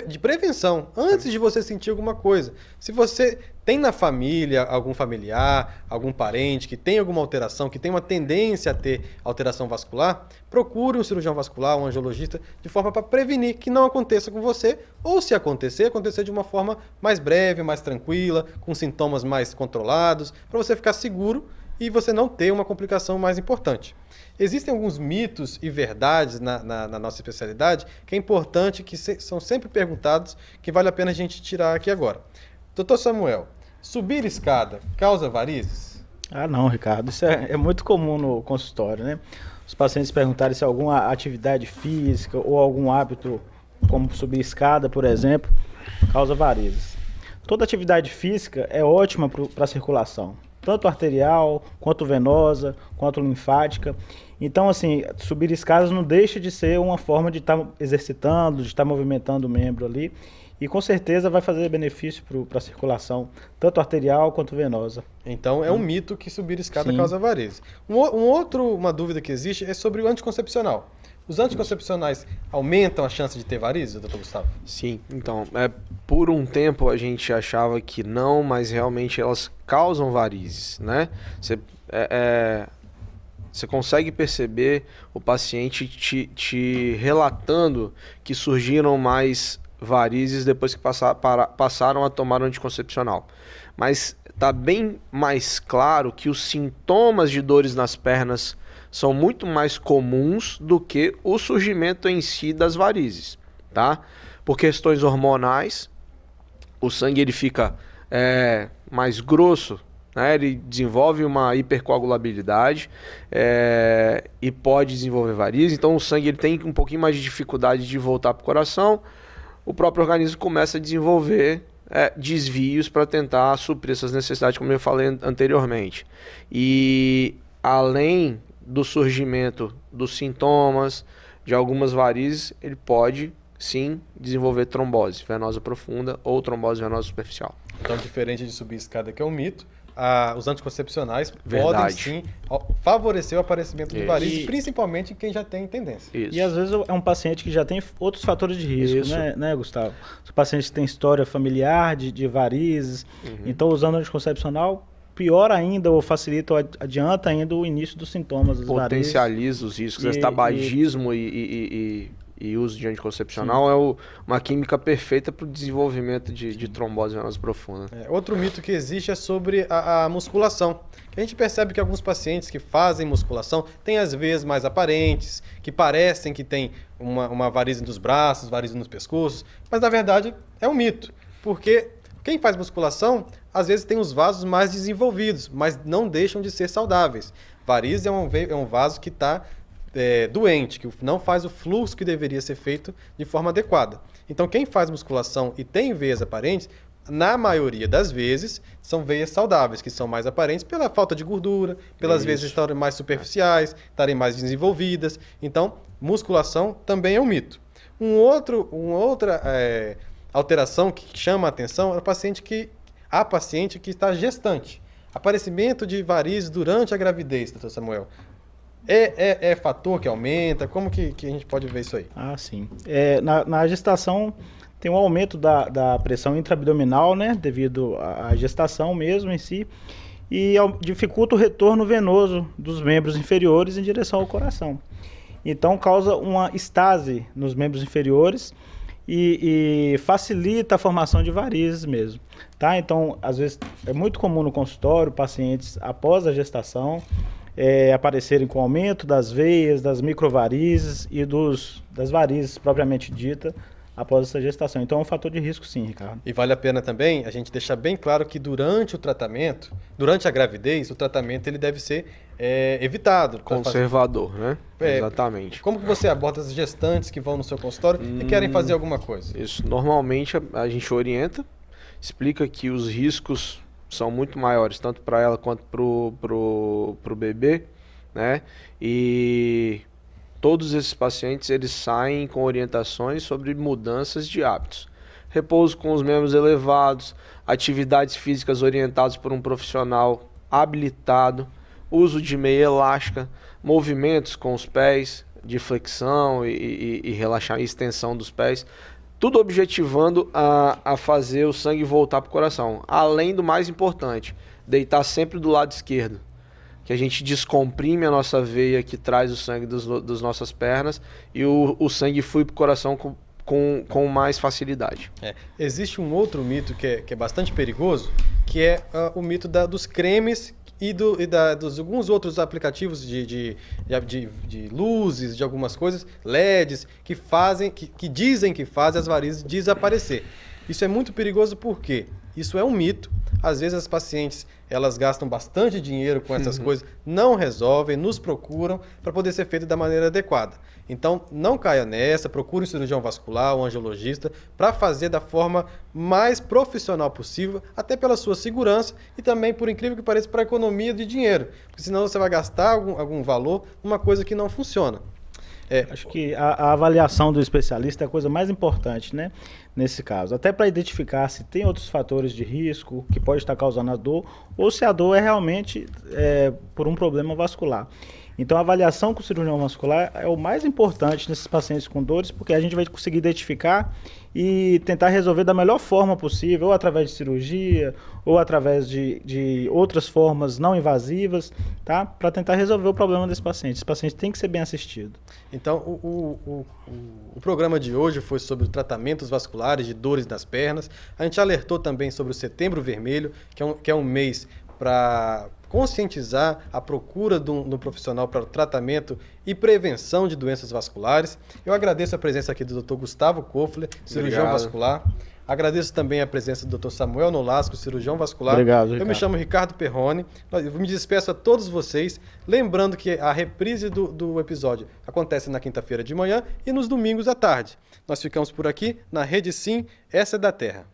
de prevenção, antes de você sentir alguma coisa. Se você tem na família algum familiar, algum parente que tem alguma alteração, que tem uma tendência a ter alteração vascular, procure um cirurgião vascular, um angiologista, de forma para prevenir que não aconteça com você, ou se acontecer de uma forma mais breve, mais tranquila, com sintomas mais controlados, para você ficar seguro e você não ter uma complicação mais importante. Existem alguns mitos e verdades na nossa especialidade que é importante, que são sempre perguntados, que vale a pena a gente tirar aqui agora. Doutor Samuel, subir escada causa varizes? Ah, não, Ricardo. Isso é muito comum no consultório, né? Os pacientes perguntarem se alguma atividade física ou algum hábito, como subir escada, por exemplo, causa varizes. Toda atividade física é ótima para a circulação, tanto arterial, quanto venosa, quanto linfática. Então, assim, subir escadas não deixa de ser uma forma de estar exercitando, de estar movimentando o membro ali. E com certeza vai fazer benefício para a circulação, tanto arterial quanto venosa. Então é um mito que subir escada causa varizes. Uma dúvida que existe é sobre o anticoncepcional. Os anticoncepcionais aumentam a chance de ter varizes, doutor Gustavo? Sim, então, por um tempo a gente achava que não, mas realmente elas causam varizes, né? Você consegue perceber o paciente te relatando que surgiram mais varizes depois que passaram a tomar o anticoncepcional. Mas está bem mais claro que os sintomas de dores nas pernas são muito mais comuns do que o surgimento em si das varizes, tá? Por questões hormonais, o sangue ele fica mais grosso, né? Ele desenvolve uma hipercoagulabilidade e pode desenvolver varizes. Então o sangue ele tem um pouquinho mais de dificuldade de voltar para o coração. O próprio organismo começa a desenvolver desvios para tentar suprir essas necessidades, como eu falei anteriormente. E além do surgimento dos sintomas de algumas varizes, ele pode sim desenvolver trombose venosa profunda ou trombose venosa superficial. Então, diferente de subir escada, que é um mito, os anticoncepcionais Verdade. podem sim favorecer o aparecimento de Isso. varizes, principalmente em quem já tem tendência. Isso. E às vezes é um paciente que já tem outros fatores de risco, né, Gustavo? Os pacientes têm história familiar de varizes, então usando anticoncepcional, pior ainda, ou facilita ou adianta ainda o início dos sintomas das varizes. Potencializa os riscos. Tabagismo e uso de anticoncepcional uma química perfeita para o desenvolvimento de trombose venosa profunda. Outro mito que existe é sobre a musculação. A gente percebe que alguns pacientes que fazem musculação têm as veias mais aparentes, que parecem que tem uma varize nos braços, varize nos pescoços, mas na verdade é um mito, porque quem faz musculação às vezes tem os vasos mais desenvolvidos, mas não deixam de ser saudáveis. Varize é um vaso que está doente, que não faz o fluxo que deveria ser feito de forma adequada. Então quem faz musculação e tem veias aparentes, na maioria das vezes, são veias saudáveis, que são mais aparentes pela falta de gordura, pelas vezes estarem mais superficiais, estarem mais desenvolvidas. Então, musculação também é um mito. Uma outra alteração que chama a atenção é a paciente que está gestante. Aparecimento de varizes durante a gravidez, doutor Samuel. É fator que aumenta? Como que a gente pode ver isso aí? Ah, sim. Na gestação tem um aumento da pressão intraabdominal, né, devido à gestação mesmo em si, e dificulta o retorno venoso dos membros inferiores em direção ao coração. Então causa uma estase nos membros inferiores e facilita a formação de varizes mesmo, tá? Então, às vezes, é muito comum no consultório, pacientes após a gestação, aparecerem com aumento das veias, das microvarizes e das varizes propriamente dita após essa gestação. Então é um fator de risco sim, Ricardo. E vale a pena também a gente deixar bem claro que durante a gravidez, o tratamento ele deve ser evitado. Conservador, né? Exatamente. Como que você aborda as gestantes que vão no seu consultório e querem fazer alguma coisa? Isso, normalmente a gente orienta, explica que os riscos são muito maiores, tanto para ela quanto pro bebê, né? E todos esses pacientes, eles saem com orientações sobre mudanças de hábitos. Repouso com os membros elevados, atividades físicas orientadas por um profissional habilitado, uso de meia elástica, movimentos com os pés, de flexão e relaxar e extensão dos pés. Tudo objetivando a fazer o sangue voltar para o coração. Além do mais importante, deitar sempre do lado esquerdo. Que a gente descomprime a nossa veia que traz o sangue das nossas pernas e o sangue flui para o coração com mais facilidade. Existe um outro mito que é bastante perigoso, que é o mito dos cremes e dos alguns outros aplicativos de luzes, de algumas coisas, LEDs, que dizem que fazem as varizes desaparecer. Isso é muito perigoso porque isso é um mito. Às vezes as pacientes elas gastam bastante dinheiro com essas coisas, não resolvem, nos procuram para poder ser feito da maneira adequada. Então, não caia nessa, procure um cirurgião vascular, um angiologista, para fazer da forma mais profissional possível, até pela sua segurança e também, por incrível que pareça, para a economia de dinheiro. Porque senão você vai gastar algum valor numa coisa que não funciona. Acho que a avaliação do especialista é a coisa mais importante, né, nesse caso. Até para identificar se tem outros fatores de risco que pode estar causando a dor ou se a dor é realmente por um problema vascular. Então a avaliação com o cirurgião vascular é o mais importante nesses pacientes com dores, porque a gente vai conseguir identificar e tentar resolver da melhor forma possível, ou através de cirurgia, ou através de outras formas não invasivas, tá? Para tentar resolver o problema desse paciente. Esse paciente tem que ser bem assistido. Então, o programa de hoje foi sobre tratamentos vasculares de dores nas pernas. A gente alertou também sobre o Setembro Vermelho, que é um mês conscientizar a procura do profissional para o tratamento e prevenção de doenças vasculares. Eu agradeço a presença aqui do Dr. Gustavo Koffler, cirurgião vascular. Agradeço também a presença do Dr. Samuel Nolasco, cirurgião vascular. Obrigado, Ricardo. Eu me chamo Ricardo Perrone. Eu me despeço a todos vocês, lembrando que a reprise do episódio acontece na quinta-feira de manhã e nos domingos à tarde. Nós ficamos por aqui na Rede Sim, essa é da Terra.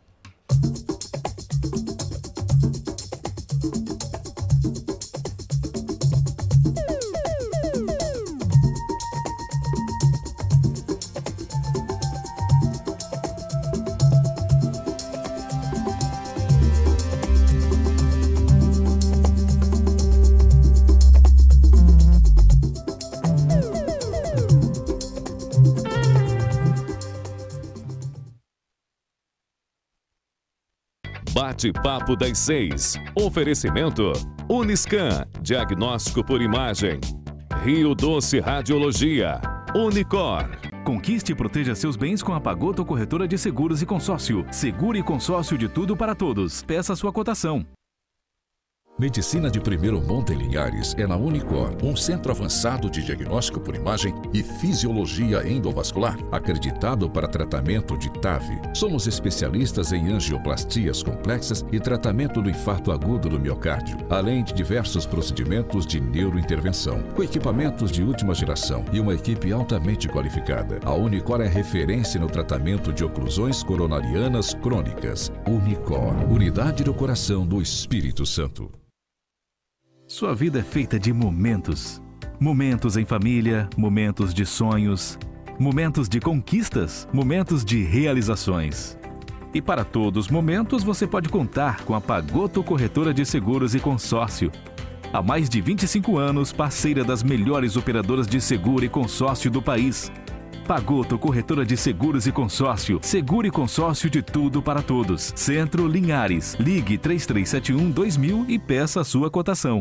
Bate-papo das 6. Oferecimento Uniscan, diagnóstico por imagem. Rio Doce Radiologia. Unicor. Conquiste e proteja seus bens com a Pagoto Corretora de Seguros e Consórcio. Seguro e consórcio de tudo para todos. Peça sua cotação. Medicina de primeiro monte em Linhares é na Unicor, um centro avançado de diagnóstico por imagem e fisiologia endovascular, acreditado para tratamento de TAV. Somos especialistas em angioplastias complexas e tratamento do infarto agudo do miocárdio, além de diversos procedimentos de neurointervenção, com equipamentos de última geração e uma equipe altamente qualificada. A Unicor é referência no tratamento de oclusões coronarianas crônicas. Unicor, unidade do coração do Espírito Santo. Sua vida é feita de momentos. Momentos em família, momentos de sonhos, momentos de conquistas, momentos de realizações. E para todos os momentos você pode contar com a Pagoto Corretora de Seguros e Consórcio. Há mais de 25 anos, parceira das melhores operadoras de seguro e consórcio do país. Pagoto Corretora de Seguros e Consórcio. Seguro e consórcio de tudo para todos. Centro Linhares. Ligue 3371-2000 e peça a sua cotação.